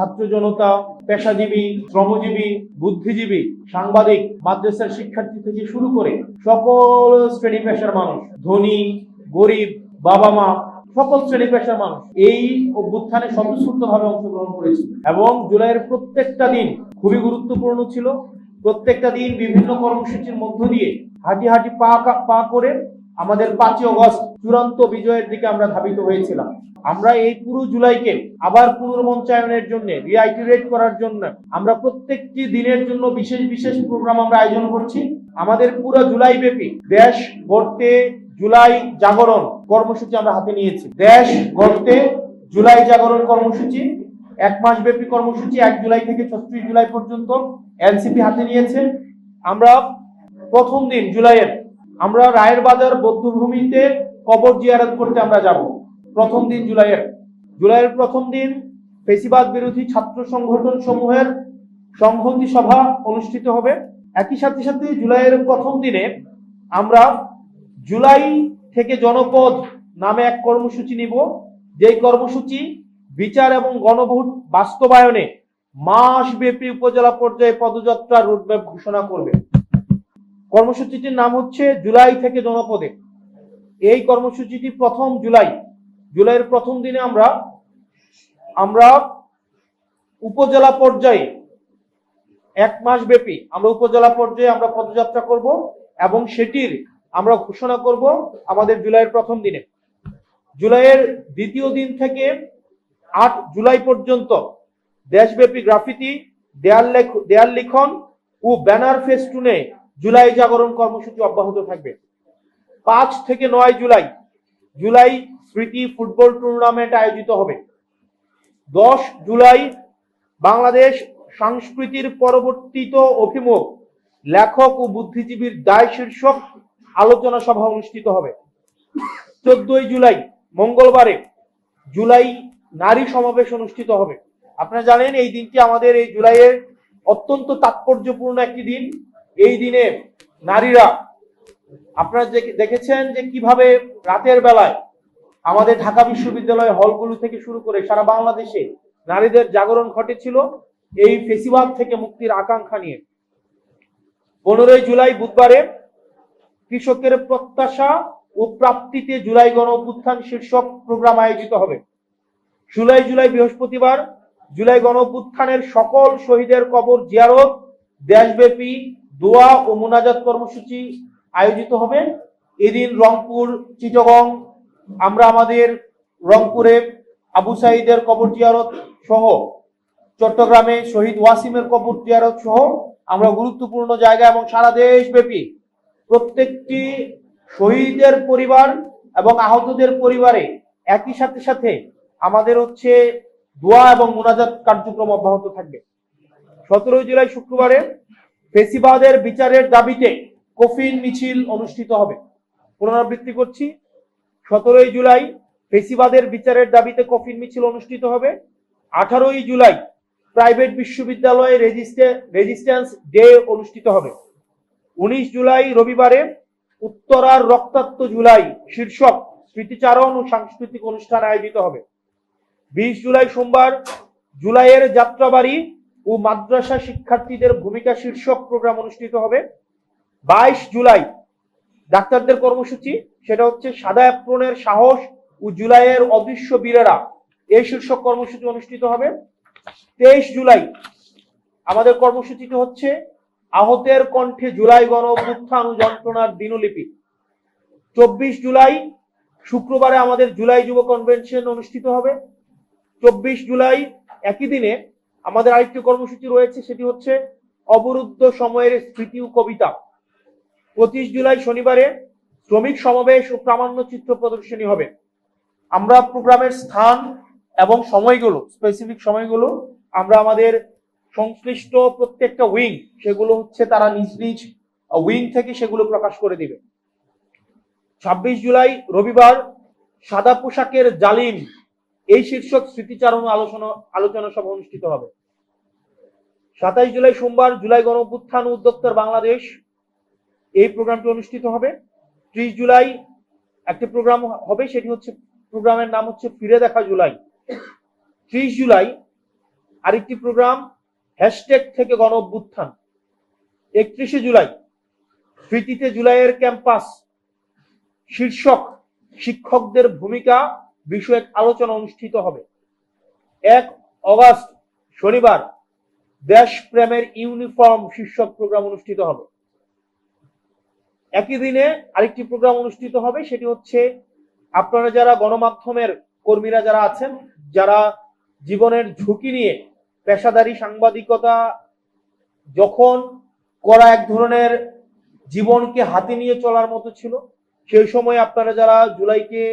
ছাত্র জনতা, পেশাজীবী, শ্রমজীবী, বুদ্ধিজীবী, সাংবাদিক, মাদ্রাসার শিক্ষার্থী থেকে শুরু করে সকল শ্রেণী পেশার মানুষ, ধনী, গরিব, বাবা মা, সকল শ্রেণী পেশার মানুষ এই অভ্যুত্থানে স্বতঃস্ফূর্তভাবে অংশগ্রহণ করেছে। এবং জুলাইয়ের প্রত্যেকটা দিন খুবই গুরুত্বপূর্ণ ছিল। প্রত্যেকটা দিন বিভিন্ন কর্মসূচির মধ্য দিয়ে হাঁটি হাঁটি পা করে আমাদের 5ই অগস্ট চূড়ান্ত বিজয়ের দিকে আমরা ধাবিত হয়েছিলাম। আমরা এই পুরো জুলাইকে আবার পুনর্মঞ্চায়নের জন্য, রিআইটারেট করার জন্য আমরা প্রত্যেকটি দিনের জন্য বিশেষ বিশেষ প্রোগ্রাম আমরা আয়োজন করছি। আমাদের পুরো জুলাই ব্যাপী দেশ গড়তে জুলাই জাগরণ কর্মসূচি আমরা হাতে নিয়েছি। দেশ গড়তে জুলাই জাগরণ কর্মসূচি 1 মাস ব্যাপী কর্মসূচি, 1 জুলাই থেকে 36 জুলাই পর্যন্ত এনসিপি হাতে নিয়েছে। আমরা প্রথম দিন জুলাইয়ের আমরা রায়ের বাজার বৌদ্ধভূমিতে কবর জিয়ারত করতে আমরা যাব। প্রথম দিন জুলাইয়ের প্রথম দিন ফেসিবাদ বিরোধী ছাত্র সংগঠন সমূহের সংহতি সভা অনুষ্ঠিত হবে। একই সাথে সাথে জুলাইয়ের প্রথম দিনে আমরা জুলাই থেকে জনপদ নামে এক কর্মসূচি নিব, যেই কর্মসূচি বিচার এবং গণভোট বাস্তবায়নে মাসব্যাপী উপজেলা পর্যায়ে পদযাত্রা রুটম্যাপ ঘোষণা করবে। কর্মসূচিটির নাম হচ্ছে জুলাই থেকে জনপদে। এই কর্মসূচিটি প্রথম জুলাইয়ের প্রথম দিনে আমরা উপজেলা পর্যায়ে 1 মাস ব্যাপী আমরা উপজেলা পর্যায়ে আমরা পদযাত্রা করব এবং সেটির আমরা ঘোষণা করব আমাদের জুলাইয়ের প্রথম দিনে। জুলাইয়ের দ্বিতীয় দিন থেকে 8 জুলাই পর্যন্ত দেশব্যাপী গ্রাফিতি, দেয়াল লিখন ও ব্যানার ফেস্টুনে জুলাই জাগরণ কর্মসূচি অব্যাহত থাকবে। 5 থেকে 9 জুলাই স্মৃতি ফুটবল টুর্নামেন্ট আয়োজিত হবে। 10 জুলাই বাংলাদেশ সংস্কৃতির পরিবর্তিত অভিমুখ লেখক ও বুদ্ধিজীবীর দায় শীর্ষক আলোচনা সভা অনুষ্ঠিত হবে। 14 জুলাই মঙ্গলবারে জুলাই নারী সমাবেশ অনুষ্ঠিত হবে। আপনারা জানেন এই দিনটি আমাদের এই জুলাইয়ের অত্যন্ত তাৎপর্যপূর্ণ একটি দিন। এই দিনে নারীরা, আপনারা দেখেছেন যে কিভাবে রাতের বেলায় আমাদের ঢাকা বিশ্ববিদ্যালয় হলগুলো থেকে শুরু করে সারা বাংলাদেশে নারীদের জাগরণ ঘটেছিল এই ফেসিবাদ থেকে মুক্তির আকাঙ্ক্ষা নিয়ে। 15 জুলাই বুধবারে কৃষকের প্রত্যাশা ও প্রাপ্তিতে জুলাই গণ অভ্যুত্থান শীর্ষক প্রোগ্রাম আয়োজিত হবে। 16 জুলাই বৃহস্পতিবার জুলাই গণ অভ্যুত্থানের সকল শহীদের কবর জিয়ারত, দেশব্যাপী দোয়া ও মুনাজাত কর্মসূচি আয়োজিত হবে। এদিন রংপুর, চিটাগং, আমরা আমাদের রংপুরে আবু সাঈদের কবর জিয়ারত সহ, চট্টগ্রামে শহীদ ওয়াসিমের কবর জিয়ারত সহ আমরা গুরুত্বপূর্ণ জায়গা এবং সারা দেশব্যাপী প্রত্যেকটি শহীদের পরিবার এবং আহতদের পরিবারে একই সাথে আমাদের হচ্ছে দোয়া এবং মুনাজাত কার্যক্রম অব্যাহত থাকবে। 17 জুলাই শুক্রবারে ফেসিবাদের বিচারের দাবিতে কফিন মিছিল অনুষ্ঠিত হবে। পুনরাবৃত্তি করছি, 17 জুলাই ফেসিবাদের বিচারের দাবিতে কফিন মিছিল অনুষ্ঠিত হবে। 18 জুলাই প্রাইভেট বিশ্ববিদ্যালয়ে রেজিস্ট্যান্স ডে অনুষ্ঠিত হবে। 19 জুলাই রবিবারে উত্তরার রক্তাক্ত জুলাই শীর্ষক স্মৃতিচারণ ও সাংস্কৃতিক অনুষ্ঠান আয়োজিত হবে। 20 জুলাই সোমবার জুলাইয়ের যাত্রাবাড়ি ও মাদ্রাসা শিক্ষার্থীদের ভূমিকা শীর্ষক প্রোগ্রাম অনুষ্ঠিত হবে। 22 জুলাই ডাক্তারদের কর্মসূচি, সেটা হচ্ছে সাদা অ্যাপ্রনের সাহস ও জুলাইয়ের অদৃশ্য বীরেরা, এই শীর্ষক কর্মসূচি অনুষ্ঠিত হবে। 23 জুলাই আমাদের কর্মসূচিটি হচ্ছে আহতের কণ্ঠে জুলাই গণ অভ্যুত্থান ও যন্ত্রণার দিনলিপি। 24 জুলাই শুক্রবারে আমাদের জুলাই যুব কনভেনশন অনুষ্ঠিত হবে। 24 জুলাই একই দিনে আমাদের আরেকটি কর্মসূচি রয়েছে, সেটি হচ্ছে অবরুদ্ধ সময়ের স্মৃতি ও কবিতা। 25 জুলাই শনিবারে শ্রমিক সমাবেশ ও প্রামাণ্য চিত্র প্রদর্শনী হবে। আমরা প্রোগ্রামের স্থান এবং সময়গুলো, স্পেসিফিক সময়গুলো আমরা আমাদের সংশ্লিষ্ট প্রত্যেকটা উইং, সেগুলো হচ্ছে তারা নিজ নিজ উইং থেকে সেগুলো প্রকাশ করে দিবে। 26 জুলাই রবিবার সাদা পোশাকের জালিম, এই শীর্ষক স্মৃতিচারণ আলোচনা সভা অনুষ্ঠিত হবে। 27 জুলাই সোমবার জুলাই গণ অভ্যুত্থান উদ্যোক্তার বাংলাদেশ, এই প্রোগ্রামটি অনুষ্ঠিত হবে। 30 জুলাই একটি প্রোগ্রাম হবে, সেটি হচ্ছে প্রোগ্রামের নাম হচ্ছে ফিরে দেখা জুলাই। 30 জুলাই আরেকটি প্রোগ্রাম হ্যাশট্যাগ থেকে গণ অভ্যুত্থান। 31শে জুলাই স্মৃতিতে জুলাইয়ের ক্যাম্পাস শীর্ষক শিক্ষকদের ভূমিকা বিষয়ক আলোচনা অনুষ্ঠিত হবে। 1 অগাস্ট শনিবার দেশপ্রেমের ইউনিফর্ম শীর্ষক প্রোগ্রাম অনুষ্ঠিত হবে। একই দিনে আরেকটি প্রোগ্রাম অনুষ্ঠিত হবে, সেটি হচ্ছে আপনারা যারা গণমাধ্যমের কর্মীরা যারা আছেন, যারা জীবনের ঝুঁকি নিয়ে পেশাদারী সাংবাদিকতা যখন করা এক ধরনের জীবনকে হাতে নিয়ে চলার মতো ছিল, সেই সময় আপনারা যারা জুলাইকে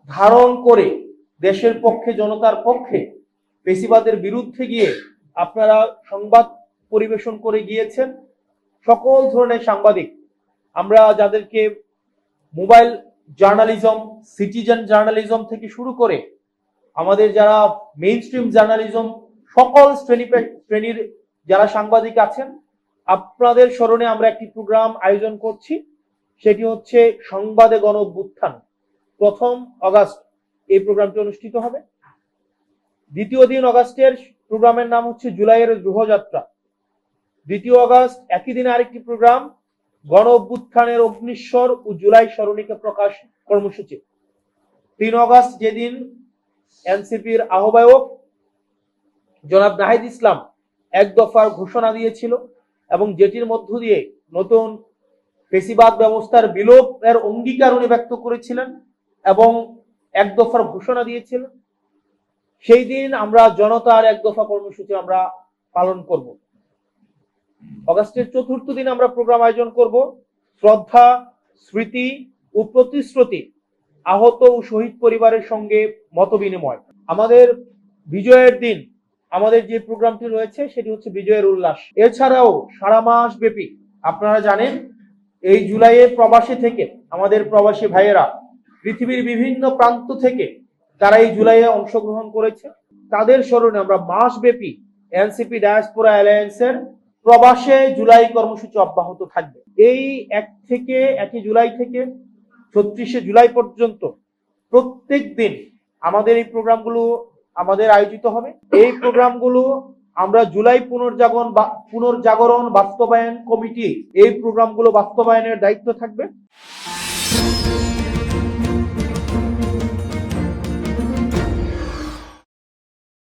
ধারণ করে দেশের পক্ষে, জনতার পক্ষে, পেশিবাদের বিরুদ্ধে গিয়ে আপনারা সংবাদ পরিবেশন করে গিয়েছেন, সকল ধরনের সাংবাদিক, আমরা যাদেরকে মোবাইল জার্নালিজম, সিটিজেন জার্নালিজম থেকে শুরু করে আমাদের যারা মেইন স্ট্রিম জার্নালিজম, সকল শ্রেণীর যারা সাংবাদিক আছেন, আপনাদের স্মরণে আমরা একটি প্রোগ্রাম আয়োজন করছি। সেটি হচ্ছে সংবাদে গণ অভ্যুত্থান। 1 অগাস্ট এই প্রোগ্রামটি অনুষ্ঠিত হবে। দ্বিতীয় দিন অগাস্টের প্রোগ্রামের নাম হচ্ছে জুলাইয়ের গ্রহযাত্রা। 2 অগাস্ট একই দিনে আরেকটি প্রোগ্রাম গণ অভ্যুত্থানের অগ্নিস্বর ও জুলাই স্মরণিকা প্রকাশ কর্মসূচি। 3 অগাস্ট যেদিন এনসিপির আহ্বায়ক জনাব নাহিদ ইসলাম এক দফার ঘোষণা দিয়েছিল এবং যেটির মধ্য দিয়ে নতুন ফেসিবাদ ব্যবস্থার বিলোপের অঙ্গীকার উনি ব্যক্ত করেছিলেন এবং এক দফার ঘোষণা দিয়েছিলেন, সেই দিন আমরা জনতার এক দফা কর্মসূচি আমরা পালন করব। অগাস্টের 4র্থ দিন আমরা প্রোগ্রাম আয়োজন করব শ্রদ্ধা, স্মৃতি ও প্রতিশ্রুতি আহত ও শহীদ পরিবারের সঙ্গে মত বিনিময়। আমাদের বিজয়ের দিন আমাদের যে প্রোগ্রামটি রয়েছে সেটি হচ্ছে বিজয়ের উল্লাস। এছাড়াও সারা মাস ব্যাপী আপনারা জানেন এই জুলাইয়ে প্রবাসী থেকে আমাদের প্রবাসী ভাইয়েরা পৃথিবীর বিভিন্ন প্রান্ত থেকে তারা এই জুলাইয়ে অংশগ্রহণ করেছে, তাদের স্মরণে আমরা মাসব্যাপী এনসিপি ডায়াসপোরা অ্যালায়েন্সের প্রবাসে জুলাই কর্মসূচি অব্যাহত থাকবে। এই 1 জুলাই থেকে 36শে জুলাই পর্যন্ত প্রত্যেক দিন আমাদের এই প্রোগ্রামগুলো আমাদের আয়োজিত হবে। এই প্রোগ্রামগুলো আমরা জুলাই পুনর্জাগরণ বাস্তবায়ন কমিটি এই প্রোগ্রামগুলো বাস্তবায়নের দায়িত্ব থাকবে।